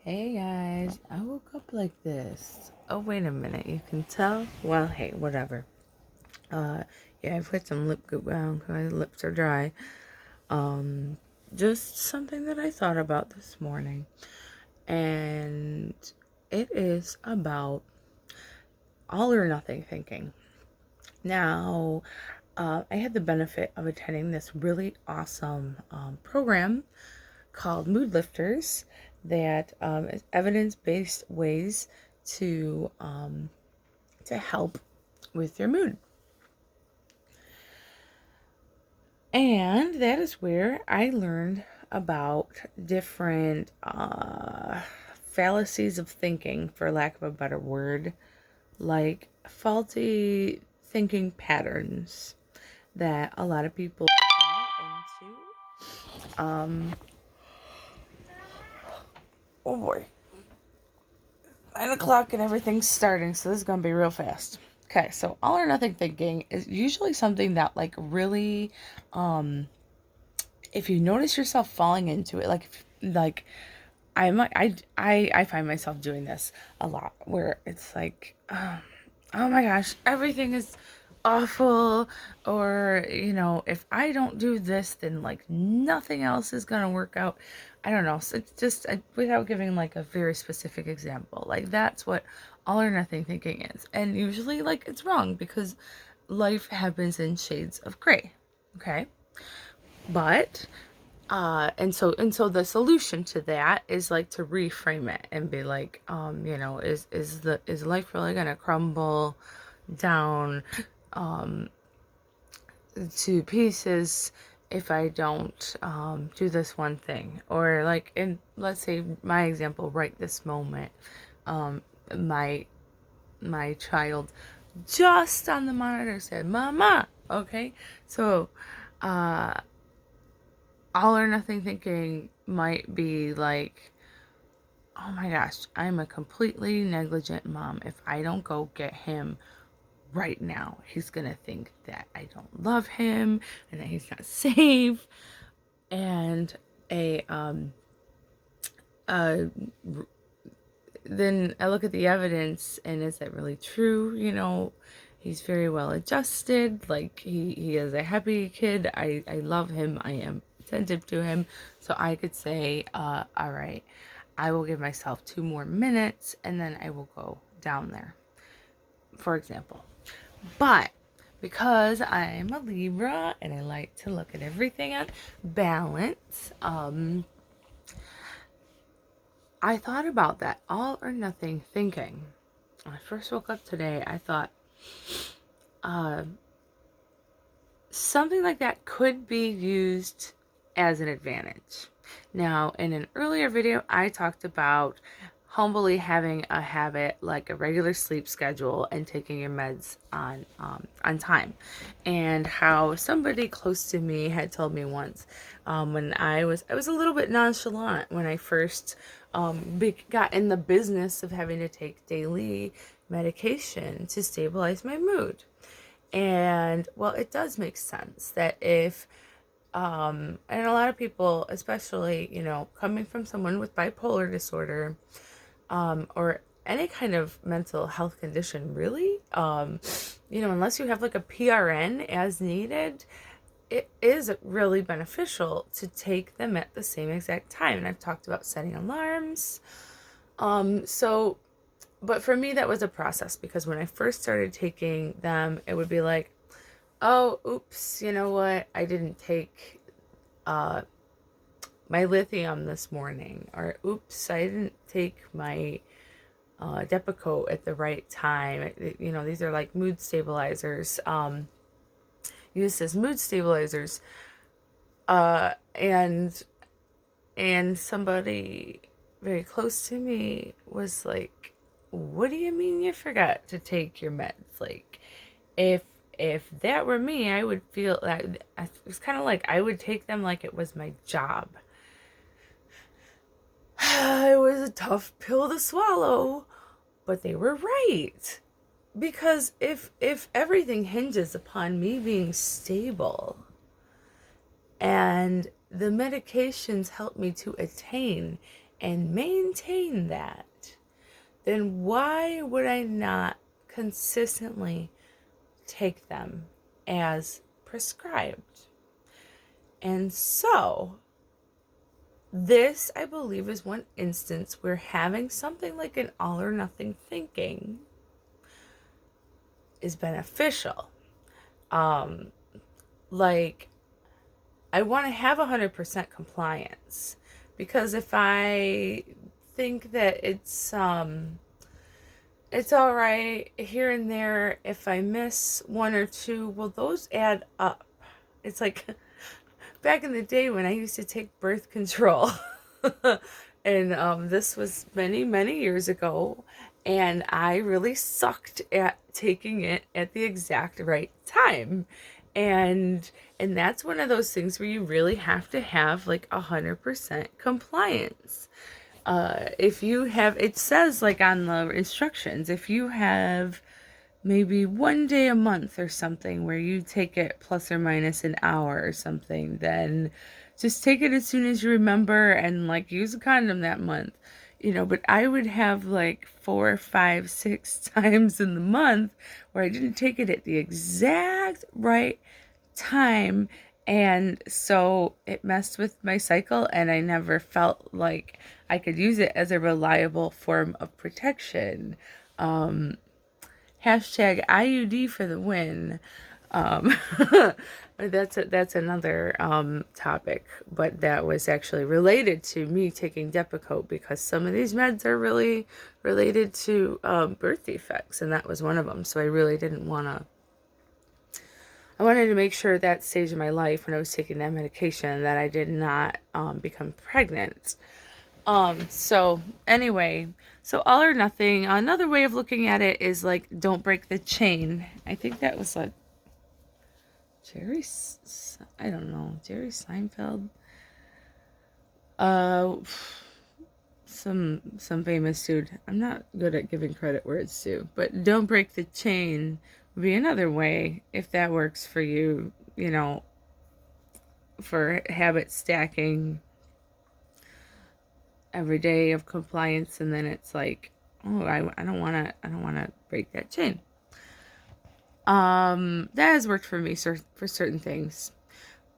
Hey guys, I woke up like this. Oh, wait a minute, you can tell? Well, hey, whatever. Yeah, I put some lip goop on because my lips are dry. Just something that I thought about this morning. And it is about all or nothing thinking. Now, I had the benefit of attending this really awesome program called Mood Lifters that is evidence-based ways to help with your mood. And that is where I learned about different fallacies of thinking, for lack of a better word, like faulty thinking patterns that a lot of people fall into. Oh boy. 9 o'clock and everything's starting, so this is gonna be real fast. Okay, so all or nothing thinking is usually something that really if you notice yourself falling into it, I find myself doing this a lot, where it's like, oh my gosh, everything is awful, or if I don't do this, then nothing else is gonna work out. I don't know. So it's just without giving a very specific example, that's what all or nothing thinking is, and usually it's wrong because life happens in shades of gray. Okay, but and so the solution to that is to reframe it and be like, is life really gonna crumble down to pieces if I don't do this one thing? Or let's say my example right this moment, my child just on the monitor said, "Mama." Okay, so all or nothing thinking might be like, oh my gosh, I'm a completely negligent mom. If I don't go get him right now, he's gonna think that I don't love him and that he's not safe. And then I look at the evidence, and is that really true? He's very well adjusted. He is a happy kid. I love him. I am attentive to him. So I could say, all right, I will give myself 2 more minutes and then I will go down there, for example. But because I'm a Libra and I like to look at everything on balance, I thought about that all or nothing thinking. When I first woke up today, I thought something like that could be used as an advantage. Now, in an earlier video, I talked about humbly having a habit like a regular sleep schedule and taking your meds on time, and how somebody close to me had told me once, when I was a little bit nonchalant when I first got in the business of having to take daily medication to stabilize my mood. And well, it does make sense that if and a lot of people, especially coming from someone with bipolar disorder, or any kind of mental health condition, really, unless you have a PRN as needed, it is really beneficial to take them at the same exact time. And I've talked about setting alarms. But for me, that was a process, because when I first started taking them, it would be like, oh, oops, you know what? I didn't take my lithium this morning. Or oops, I didn't take my Depakote at the right time. These are mood stabilizers, used as mood stabilizers. And somebody very close to me was like, what do you mean you forgot to take your meds? If that were me, I would feel that it's kind of like I would take them like it was my job. It was a tough pill to swallow, but they were right. Because if everything hinges upon me being stable, and the medications help me to attain and maintain that, then why would I not consistently take them as prescribed? And so, this, I believe, is one instance where having something like an all or nothing thinking is beneficial. Like, I want to have 100% compliance, because if I think that it's all right here and there, if I miss one or two, well, those add up. It's like back in the day when I used to take birth control. And this was many, many years ago. And I really sucked at taking it at the exact right time. And that's one of those things where you really have to have like 100% compliance. If you have, it says like on the instructions, if you have maybe one day a month or something where you take it plus or minus an hour or something, then just take it as soon as you remember and like use a condom that month, but I would have like 4, 5, 6 times in the month where I didn't take it at the exact right time, and so it messed with my cycle, and I never felt like I could use it as a reliable form of protection. Hashtag IUD for the win. Um, that's another topic, but that was actually related to me taking Depakote, because some of these meds are really related to birth defects, and that was one of them. So I really didn't want to. I wanted to make sure at that stage of my life when I was taking that medication that I did not become pregnant. So anyway, so all or nothing. Another way of looking at it is like, don't break the chain. I think that was like Jerry Seinfeld. Some famous dude. I'm not good at giving credit where it's due, but don't break the chain would be another way, if that works for you, for habit stacking every day of compliance, and then it's like, oh, I don't want to break that chain. That has worked for me for certain things,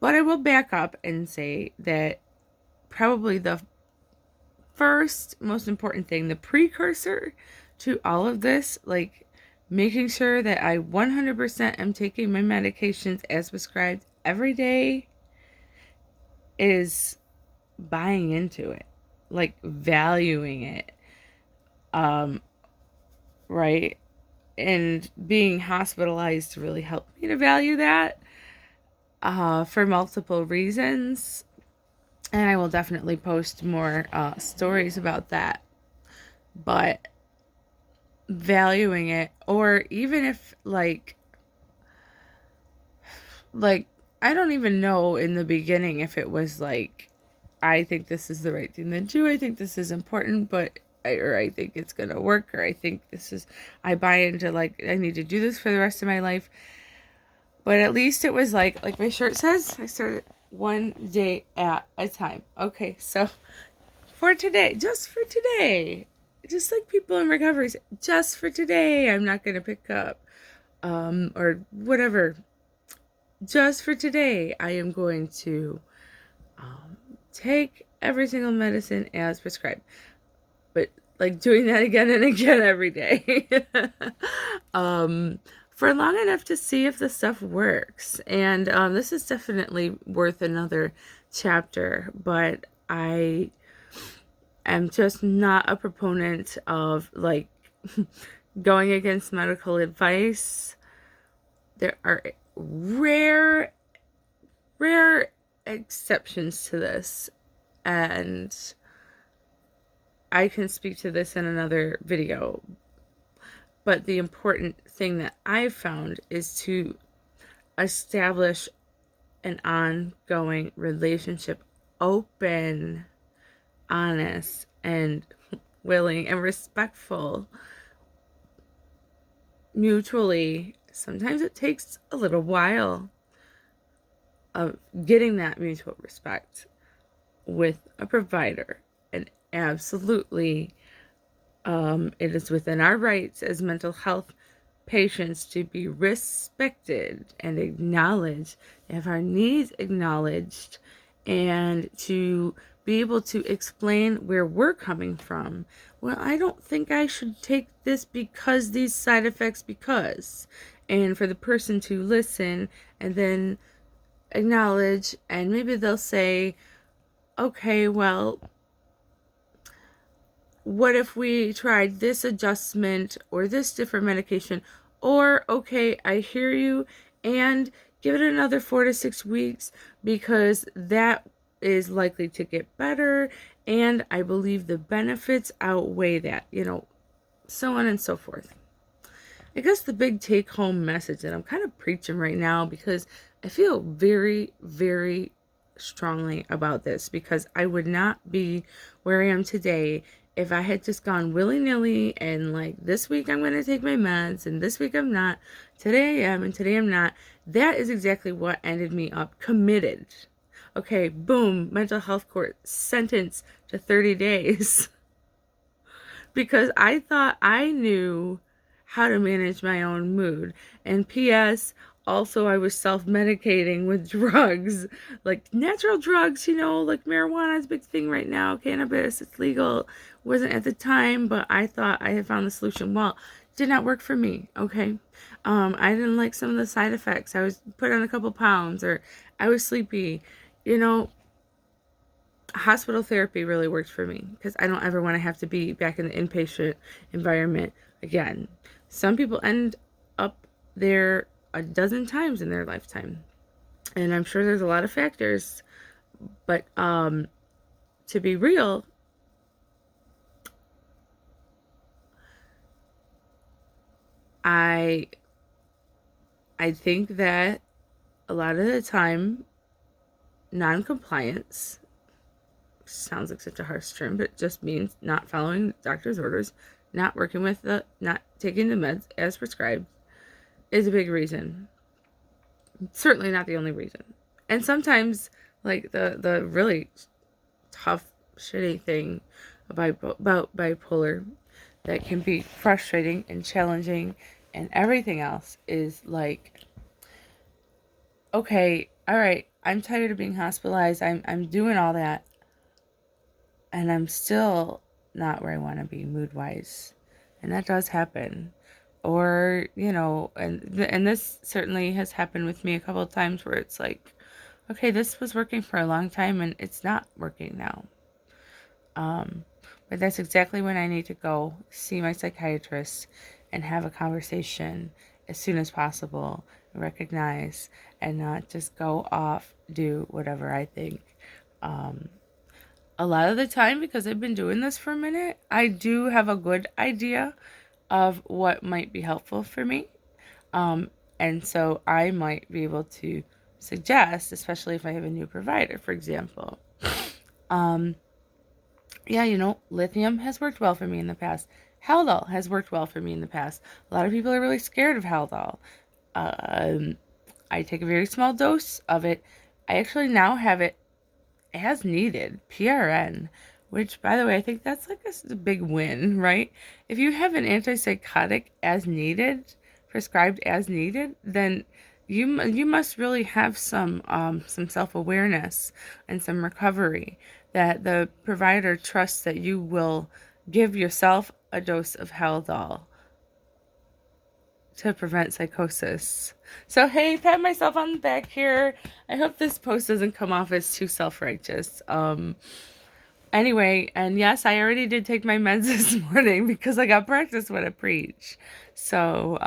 but I will back up and say that probably the first most important thing, the precursor to all of this, like making sure that I 100% am taking my medications as prescribed every day, is buying into it, like valuing it, right? And being hospitalized really helped me to value that, for multiple reasons. And I will definitely post more stories about that. But valuing it, or even if like I don't even know in the beginning if it was like, I think this is the right thing to do, I think this is important, but I think it's gonna work, or I think I buy into like I need to do this for the rest of my life. But at least it was like my shirt says, I started one day at a time. Okay, so for today, just for today, just like people in recovery, just for today, I'm not gonna pick up or whatever. Just for today, I am going to take every single medicine as prescribed. But like doing that again and again every day. For long enough to see if the stuff works. And this is definitely worth another chapter, but I am just not a proponent of like going against medical advice. There are rare exceptions to this, and I can speak to this in another video. But the important thing that I've found is to establish an ongoing relationship, open, honest, and willing and respectful mutually. Sometimes it takes a little while of getting that mutual respect with a provider, an absolutely, it is within our rights as mental health patients to be respected and acknowledged, have our needs acknowledged, and to be able to explain where we're coming from. Well, I don't think I should take this because these side effects, because. And for the person to listen and then acknowledge, and maybe they'll say, okay, well, what if we tried this adjustment or this different medication? Or, okay, I hear you, and give it another 4 to 6 weeks because that is likely to get better, and I believe the benefits outweigh that, so on and so forth. I guess the big take home message that I'm kind of preaching right now, because I feel very, very strongly about this, because I would not be where I am today if I had just gone willy-nilly and like, this week I'm going to take my meds and this week I'm not. Today I am and today I'm not. That is exactly what ended me up committed. Okay, boom, mental health court, sentence to 30 days. Because I thought I knew how to manage my own mood. And P.S. also, I was self-medicating with drugs, like natural drugs, like marijuana is a big thing right now. Cannabis, it's legal. Wasn't at the time, but I thought I had found the solution. Well, did not work for me, okay? I didn't like some of the side effects. I was put on a couple pounds, or I was sleepy. Hospital therapy really worked for me because I don't ever want to have to be back in the inpatient environment again. Some people end up there a dozen times in their lifetime, and I'm sure there's a lot of factors, but to be real, I think that a lot of the time, non-compliance sounds like such a harsh term, but it just means not following doctor's orders, not taking the meds as prescribed, is a big reason. Certainly not the only reason. And sometimes, like, the really tough, shitty thing about bipolar that can be frustrating and challenging and everything else is like, okay, all right, I'm tired of being hospitalized. I'm doing all that, and I'm still not where I want to be mood-wise. And that does happen. Or, and this certainly has happened with me a couple of times where it's like, okay, this was working for a long time and it's not working now. But that's exactly when I need to go see my psychiatrist and have a conversation as soon as possible, recognize, and not just go off, do whatever I think. A lot of the time, because I've been doing this for a minute, I do have a good idea of what might be helpful for me. And so I might be able to suggest, especially if I have a new provider, for example. Yeah, lithium has worked well for me in the past. Haldol has worked well for me in the past. A lot of people are really scared of Haldol. I take a very small dose of it. I actually now have it as needed, PRN, which, by the way, I think that's like a big win, right? If you have an antipsychotic as needed, prescribed as needed, then you must really have some self-awareness and some recovery, that the provider trusts that you will give yourself a dose of Haldol to prevent psychosis. So, hey, pat myself on the back here. I hope this post doesn't come off as too self-righteous. Anyway, and yes, I already did take my meds this morning because I got practice what I preach. So,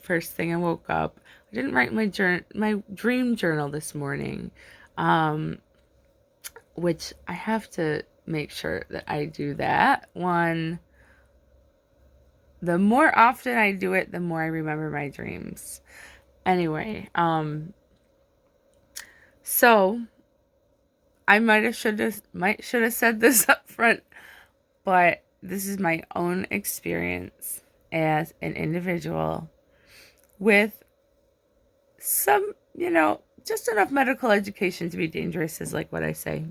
first thing I woke up, I didn't write my dream journal this morning, which I have to make sure that I do that one. The more often I do it, the more I remember my dreams. Anyway, so I should have said this up front, but this is my own experience as an individual with some, just enough medical education to be dangerous, is like what I say.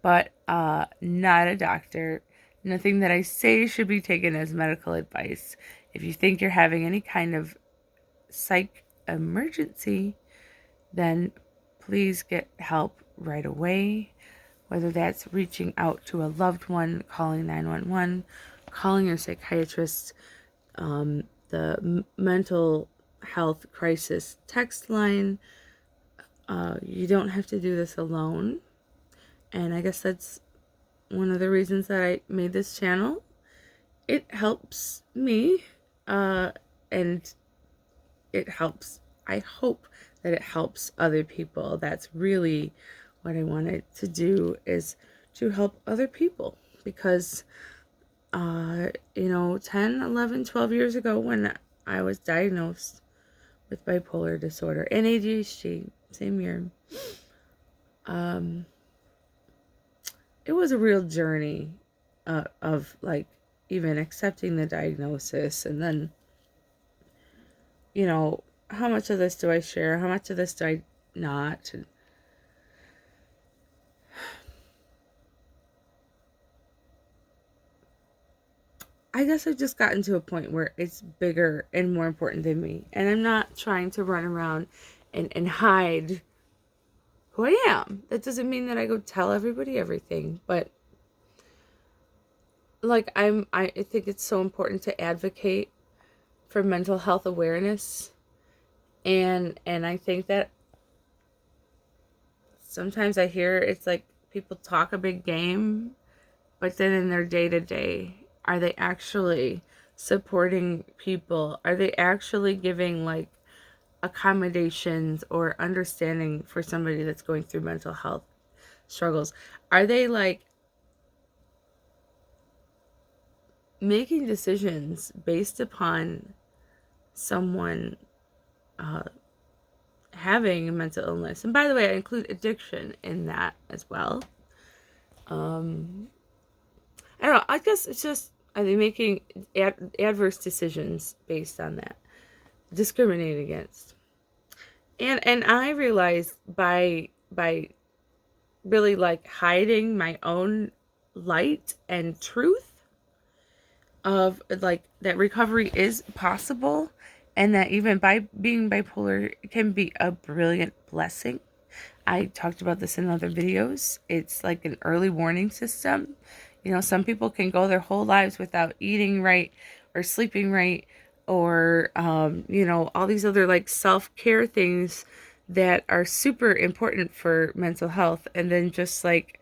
but not a doctor. Nothing that I say should be taken as medical advice. If you think you're having any kind of psych emergency, then please get help right away. Whether that's reaching out to a loved one, calling 911, calling your psychiatrist, the mental health crisis text line. You don't have to do this alone. And I guess that's one of the reasons that I made this channel. It helps me, and it helps, I hope that it helps other people. That's really what I wanted to do, is to help other people. Because, 10, 11, 12 years ago when I was diagnosed with bipolar disorder and ADHD, same year, it was a real journey of like even accepting the diagnosis, and then, how much of this do I share? How much of this do I not? And I guess I've just gotten to a point where it's bigger and more important than me. And I'm not trying to run around and hide who I am. That doesn't mean that I go tell everybody everything. But like I think it's so important to advocate for mental health awareness. And I think that sometimes I hear it's like people talk a big game, but then in their day-to-day, are they actually supporting people? Are they actually giving like accommodations or understanding for somebody that's going through mental health struggles? Are they like making decisions based upon someone having a mental illness? And by the way, I include addiction in that as well. I don't know. I guess it's just, are they making adverse decisions based on that? Discriminating against. And I realized by really like hiding my own light and truth of like that recovery is possible, and that even by being bipolar can be a brilliant blessing. I talked about this in other videos. It's like an early warning system. Some people can go their whole lives without eating right or sleeping right, or, all these other like self-care things that are super important for mental health, and then just like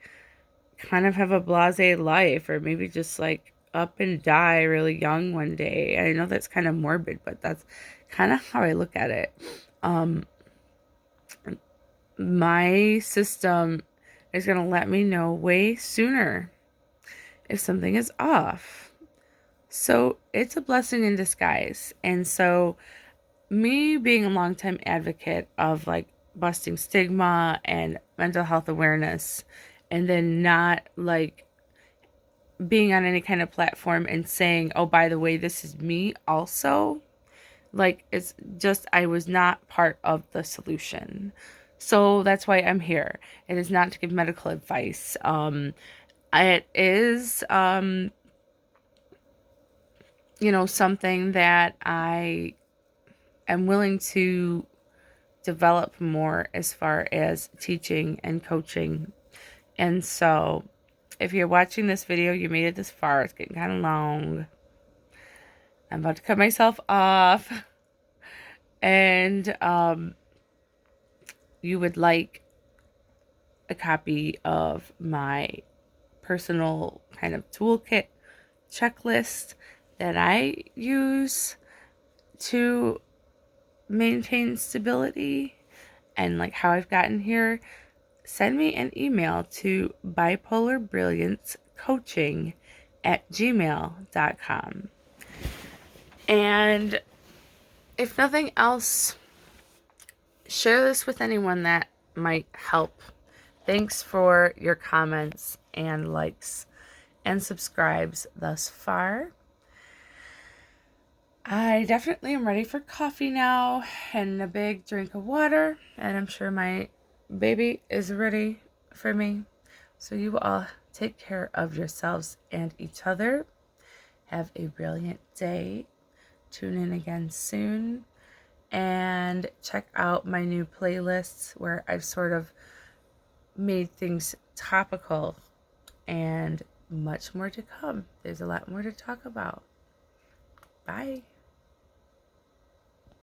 kind of have a blasé life, or maybe just like up and die really young one day. I know that's kind of morbid, but that's kind of how I look at it. My system is going to let me know way sooner if something is off. So it's a blessing in disguise. And so me being a longtime advocate of like busting stigma and mental health awareness, and then not like being on any kind of platform and saying, oh, by the way, this is me also. Like, it's just, I was not part of the solution. So that's why I'm here. It is not to give medical advice. It is, something that I am willing to develop more as far as teaching and coaching. And so if you're watching this video, you made it this far. It's getting kind of long. I'm about to cut myself off. And you would like a copy of my personal kind of toolkit checklist that I use to maintain stability and like how I've gotten here, send me an email to bipolarbrilliancecoaching@gmail.com. And if nothing else, share this with anyone that might help. Thanks for your comments and likes and subscribes thus far. I definitely am ready for coffee now and a big drink of water, and I'm sure my baby is ready for me. So you all take care of yourselves and each other. Have a brilliant day. Tune in again soon. And check out my new playlists where I've sort of made things topical, and much more to come. There's a lot more to talk about. Bye.